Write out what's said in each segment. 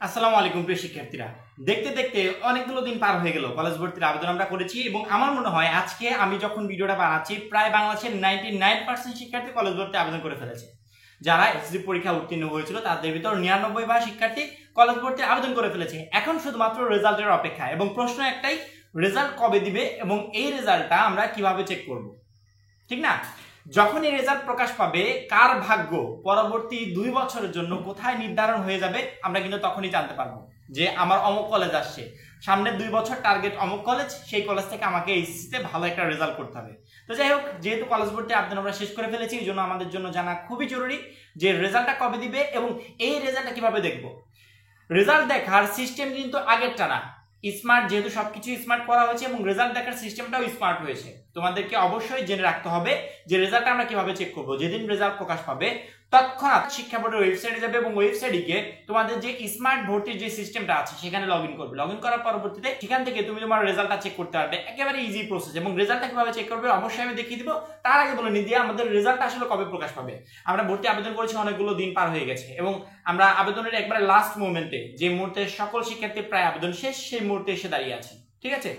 আসসালামু আলাইকুম প্রিয় শিক্ষার্থীরা, দেখতে দেখতে অনেকগুলো দিন পার হয়ে গেল কলেজ ভর্তির আবেদন আমরা করেছি এবং আমার মনে হয় আজকে আমি যখন ভিডিওটা বানাচ্ছি প্রায় বাংলাদেশের 99% শিক্ষার্থী কলেজ ভর্তি আবেদন করে ফেলেছে। যারা এসএসসি পরীক্ষা উত্তীর্ণ হয়েছিল তাদের ভিতর 99% শিক্ষার্থী কলেজ ভর্তি আবেদন করে ফেলেছে। এখন শুধুমাত্র রেজাল্টের অপেক্ষা এবং প্রশ্ন একটাই, রেজাল্ট কবে দিবে এবং এই রেজাল্টটা আমরা কিভাবে চেক করব, ঠিক না? যখন এই রেজাল্ট প্রকাশ পাবে, কার ভাগ্য পরবর্তী 2 বছরের জন্য কোথায় নির্ধারণ হয়ে যাবে আমরা কিন্তু তখনই জানতে পারবো যে আমার অমুক কলেজ আসছে, সামনের 2 বছর টার্গেট অমুক কলেজ, সেই কলেজ থেকে আমাকে এইচএসসিতে ভালো একটা রেজাল্ট করতে হবে। তো যাই হোক, যেহেতু কলেজ ভর্তি আবেদন আমরা শেষ করে ফেলেছি, এই জন্য আমাদের জন্য জানা খুবই জরুরি যে রেজাল্টটা কবে দিবে এবং এই রেজাল্টটা কিভাবে দেখবো। রেজাল্ট দেখার সিস্টেম কিন্তু আগেরটা না, স্মার্ট, যেহেতু সবকিছু স্মার্ট করা হয়েছে এবং রেজাল্ট দেখার সিস্টেমটাও স্মার্ট হয়েছে। তোমাদেরকে অবশ্যই জেনে রাখতে হবে যে রেজাল্টটা আমরা কিভাবে চেক করব। যেদিন রেজাল্ট প্রকাশ পাবে তৎক্ষণাৎ শিক্ষা বোর্ডের ওয়েবসাইটে যাবে এবং ওয়েবসাইটে গিয়ে তোমাদের যে স্মার্ট ভর্তির যে সিস্টেমটা আছে সেখানে লগ ইন করবে। লগ ইন করার পরবর্তীতে সেখান থেকে তুমি তোমার রেজাল্টটা চেক করতে পারবে। একেবারে ইজি প্রসেস। এবং রেজাল্টটা কিভাবে চেক করবে অবশ্যই আমি দেখিয়ে দিব। তার আগে বলে নিই দিয়ে আমাদের রেজাল্টটা আসলে কবে প্রকাশ পাবে। আমরা ভর্তি আবেদন করেছি, অনেকগুলো দিন পার হয়ে গেছে এবং আমরা আবেদনের একবারে লাস্ট মোমেন্টে, যে মুহূর্তে সকল শিক্ষার্থীর প্রায় আবেদন শেষ, সেই মুহূর্তে এসে দাঁড়িয়ে আছি। ঠিক আছে,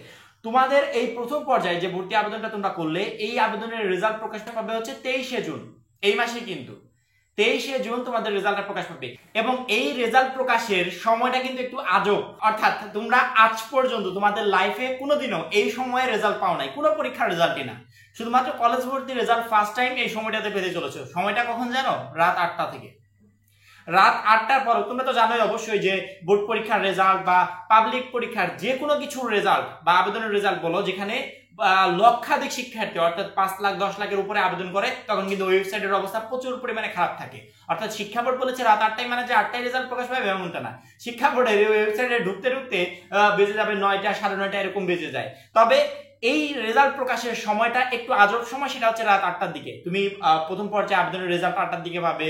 তোমাদের এই প্রথম পর্যায়ে যে ভর্তি আবেদনটা তোমরা করলে, এই আবেদনের রেজাল্ট প্রকাশ পাবে হচ্ছে 23শে জুন, এই মাসে কিন্তু 23শে জুন তোমাদের রেজাল্টটা প্রকাশ পাবে। এবং এই রেজাল্ট প্রকাশের সময়টা কিন্তু একটু আজব, অর্থাৎ তোমরা আজ পর্যন্ত তোমাদের লাইফে কোনোদিনও এই সময়ে রেজাল্ট পাও নাই, কোনো পরীক্ষার রেজাল্টই না, শুধুমাত্র কলেজ ভর্তি রেজাল্ট ফার্স্ট টাইম এই সময়টাতে পেতে চলেছে। সময়টা কখন জানো? রাত 8টা থেকে। রাত 8টার পর তোমরা তো জানোই অবশ্যই যে বোর্ড পরীক্ষার রেজাল্ট বা পাবলিক পরীক্ষার যে কোনো কিছুর রেজাল্ট বা আবেদনের রেজাল্ট বলো, যেখানে লক্ষাধিক শিক্ষার্থী অর্থাৎ 5 লাখ 10 লাখের উপরে আবেদন করে, তখন কিন্তু ওয়েবসাইটের অবস্থা প্রচুর পরিমাণে খারাপ থাকে। অর্থাৎ শিক্ষা বোর্ড বলেছে রাত 8টায়, মানে যে 8টায় রেজাল্ট প্রকাশ পাবে এমনটা না। শিক্ষা বোর্ডের ওয়েবসাইটে ঢুকতে ঢুকতে বেজে যাবে 9টা 9:30 এরকম বেজে যায়। তবে এই রেজাল্ট প্রকাশের সময়টা একটু আজব সময়, সেটা হচ্ছে রাত 8টার দিকে। তুমি প্রথম পর্যায়ে আবেদনের রেজাল্ট 8টার দিকে পাবে,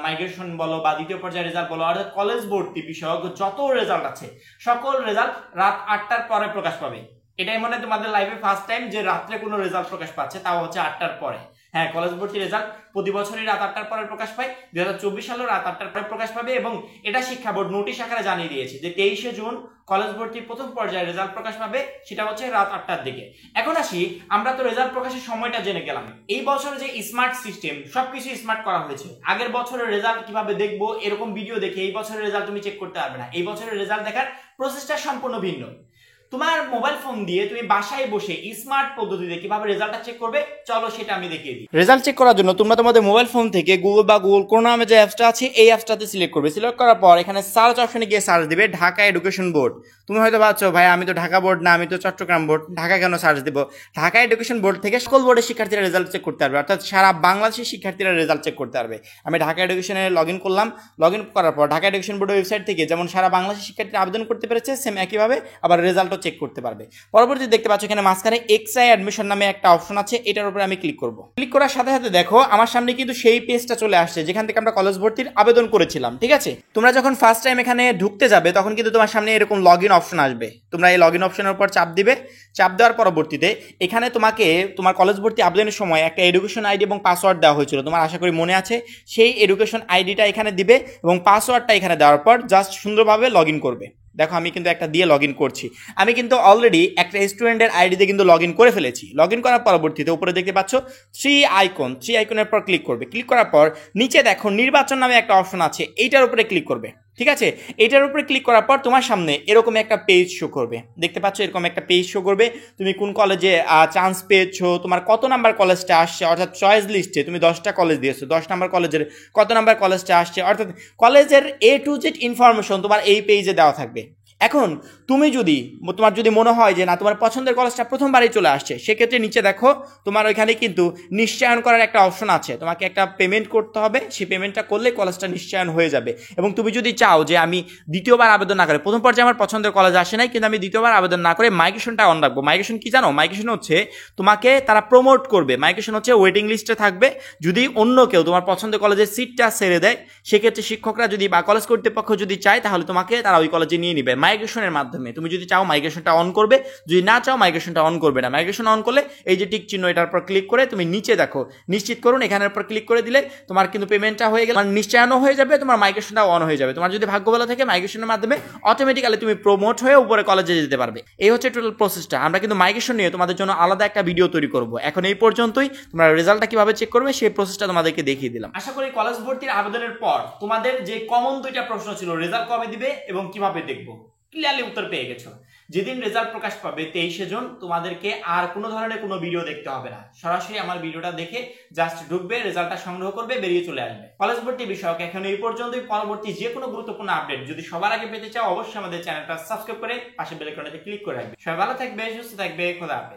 মাইগ্রেশন বলো বা দ্বিতীয় পর্যায়ের রেজাল্ট বলো, অর্থাৎ কলেজ ভর্তি বিষয়ক যত রেজাল্ট আছে সকল রেজাল্ট রাত 8টার পরে প্রকাশ পাবে। এটাই মনে হয় তোমাদের লাইফে ফার্স্ট টাইম যে রাত্রে কোনো রেজাল্ট প্রকাশ পাচ্ছে, তাও হচ্ছে 8টার পরে। হ্যাঁ, কলেজ ভর্তি রেজাল্ট প্রতি বছরই রাত 8টার পরে প্রকাশ পায়, 2024 সালেও রাত 8টার পরে প্রকাশ পাবে এবং এটা শিক্ষা বোর্ড নোটিশ আকারে জানিয়ে দিয়েছে যে 23শে জুন কলেজ ভর্তির প্রথম পর্যায়ে রেজাল্ট প্রকাশ পাবে, সেটা হচ্ছে রাত 8টার দিকে। এখন আসি, আমরা তো রেজাল্ট প্রকাশের সময়টা জেনে গেলাম। এই বছর যে স্মার্ট সিস্টেম, সবকিছু স্মার্ট করা হয়েছে। আগের বছরের রেজাল্ট কিভাবে দেখবো এরকম ভিডিও দেখে এই বছরের রেজাল্ট তুমি চেক করতে পারবে না। এই বছরের রেজাল্ট দেখার প্রসেসটা সম্পূর্ণ ভিন্ন। তোমার মোবাইল ফোন দিয়ে তুমি বাসায় বসে স্মার্ট পদ্ধতিতে কিভাবে রেজাল্টটা চেক করবে, চলো সেটা আমি দেখিয়ে দিই। রেজাল্ট চেক করার জন্য তোমরা তোমাদের মোবাইল ফোন থেকে গুগল বা গুগল ক্রোম নামে যে অ্যাপসটা আছে এই অ্যাপসটাতে সিলেক্ট করবে। সিলেক্ট করার পর এখানে সার্চ অপশনে গিয়ে সার্চ দিবে ঢাকা এডুকেশন বোর্ড। তুমি হয়তো ভাবছো ভাই আমি তো ঢাকা বোর্ড না, আমি তো চট্টগ্রাম বোর্ড, ঢাকা কেন সার্চ দিব? ঢাকা এডুকেশন বোর্ড থেকে সকল বোর্ডের শিক্ষার্থীরা রেজাল্ট চেক করতে পারবে, অর্থাৎ সারা বাংলাদেশের শিক্ষার্থীরা রেজাল্ট চেক করতে পারবে। আমি ঢাকা এডুকেশনে লগ ইন করলাম। লগ ইন করার পর ঢাকা এডুকেশন বোর্ডের ওয়েবসাইট থেকে যেমন সারা বাংলাদেশের শিক্ষার্থীরা আবেদন করতে পেরেছে, সেম একইভাবে আবার রেজাল্টও চেক করতে পারবে। পরবর্তী দেখতে পাচ্ছ এখানে মাঝখানে এক্সআই অ্যাডমিশন নামে একটা অপশন আছে, এটার উপরে আমি ক্লিক করব। ক্লিক করার সাথে সাথে দেখো আমার সামনে কিন্তু সেই পেজটা চলে আসছে যেখান থেকে আমরা কলেজ ভর্তির আবেদন করেছিলাম। ঠিক আছে, তোমরা যখন ফার্স্ট টাইম এখানে ঢুকতে যাবে তখন কিন্তু তোমার সামনে এরকম লগ ইন অপশন আসবে। তোমরা এই লগ ইন অপশনের উপর চাপ দিবে। চাপ দেওয়ার পরবর্তীতে এখানে তোমাকে তোমার কলেজ ভর্তি আবেদনের সময় একটা এডুকেশন আইডি এবং পাসওয়ার্ড দেওয়া হয়েছিল, তোমার আশা করি মনে আছে। সেই এডুকেশন আইডিটা এখানে দিবে এবং পাসওয়ার্ডটা এখানে দেওয়ার পর জাস্ট সুন্দরভাবে লগ ইন করবে। দেখো আমি কিন্তু একটা দিয়ে লগ ইন করছি। আমি কিন্তু অলরেডি একটা স্টুডেন্টের আইডিতে কিন্তু লগ ইন করে ফেলেছি। লগ ইন করার পরবর্তীতে উপরে দেখতে পাচ্ছ থ্রি আইকনের পর ক্লিক করবে। ক্লিক করার পর নিচে দেখো নির্বাচন নামে একটা অপশন আছে, এইটার উপরে ক্লিক করবে। ঠিক আছে, এটার উপরে ক্লিক করার পর তোমার সামনে এরকম একটা পেজ শো করবে। দেখতে পাচ্ছ এরকম একটা পেজ শো করবে। তুমি কোন কলেজে চান্স পেয়েছো, তোমার কত নাম্বার কলেজটা আসছে, অর্থাৎ চয়েস লিস্টে তুমি 10টা কলেজ দিয়েছো, 10 নাম্বার কলেজের কত নাম্বার কলেজটা আসছে, অর্থাৎ কলেজের A to Z ইনফরমেশন তোমার এই পেজে দেওয়া থাকবে। এখন তোমার যদি মনে হয় যে না তোমার পছন্দের কলেজটা প্রথমবারই চলে আসছে, সেক্ষেত্রে নিচে দেখো তোমার ওইখানে কিন্তু নিশ্চয়ন করার একটা অপশন আছে। তোমাকে একটা পেমেন্ট করতে হবে, সেই পেমেন্টটা করলে কলেজটা নিশ্চয়ন হয়ে যাবে। এবং তুমি যদি চাও যে আমি দ্বিতীয়বার আবেদন না করে, প্রথম পর্যায়ে আমার পছন্দের কলেজ আসে নাই কিন্তু আমি দ্বিতীয়বার আবেদন না করে মাইগ্রেশনটা অন রাখবো। মাইগ্রেশন কি জানো? মাইগ্রেশন হচ্ছে তোমাকে তারা প্রমোট করবে। মাইগ্রেশন হচ্ছে ওয়েটিং লিস্টে থাকবে। যদি অন্য কেউ তোমার পছন্দের কলেজের সিটটা ছেড়ে দেয়, সেক্ষেত্রে শিক্ষকরা যদি বা কলেজ কর্তৃপক্ষ যদি চায় তাহলে তোমাকে তারা ওই কলেজে নিয়ে নিবে। মাইগ্রেশনের মাধ্যমে। তুমি যদি চাও মাইগ্রেশনটা অন করবে, যদি না চাও মাইগ্রেশনটা অন করবে না। মাইগ্রেশন অন করলে এই যে টিক চিহ্ন এটার উপর ক্লিক করে তুমি নিচে দেখো নিশ্চিত করুন, এখানের উপর ক্লিক করে দিলে তোমার কিন্তু পেমেন্টটা হয়ে গেলে নিশ্চয়ানো হয়ে যাবে, তোমার মাইগ্রেশনটা অন হয়ে যাবে। তোমার যদি ভাগ্য ভালো থাকে মাইগ্রেশনের মাধ্যমে অটোমেটিক্যালি তুমি প্রমোট হয়ে উপরে কলেজে যেতে পারবে। এই হচ্ছে টোটাল প্রসেসটা। আমরা কিন্তু মাইগ্রেশন নিয়ে তোমাদের জন্য আলাদা একটা ভিডিও তৈরি করব। এখন এই পর্যন্তই। তোমরা রেজাল্টটা কিভাবে চেক করবে সেই প্রসেসটা তোমাদেরকে দেখিয়ে দিলাম। আশা করি কলেজ ভর্তির আবেদনের পর তোমাদের যে কমন দুইটা প্রশ্ন ছিল, রেজাল্ট কবে দিবে এবং কিভাবে দেখবো, ক্লিয়ারলি উত্তর পেয়ে গেছো। যেদিন রেজাল্ট প্রকাশ পাবে 23শে জুন, তোমাদেরকে আর কোনো ধরনের কোনো ভিডিও দেখতে হবে না, সরাসরি আমার ভিডিওটা দেখে জাস্ট ঢুকবে, রেজাল্টটা সংগ্রহ করবে, বেরিয়ে চলে আসবে। কলেজ ভর্তি বিষয়ক এখন এই পর্যন্তই। পরবর্তী যে কোনো গুরুত্বপূর্ণ আপডেট যদি সবার আগে পেতে চাও, অবশ্যই আমাদের চ্যানেলটা সাবস্ক্রাইব করে পাশে বেল আইকনটাতে ক্লিক করে রাখবে। সবাই ভালো থাকবে, সুস্থ থাকবে, খোদা হাফেজ।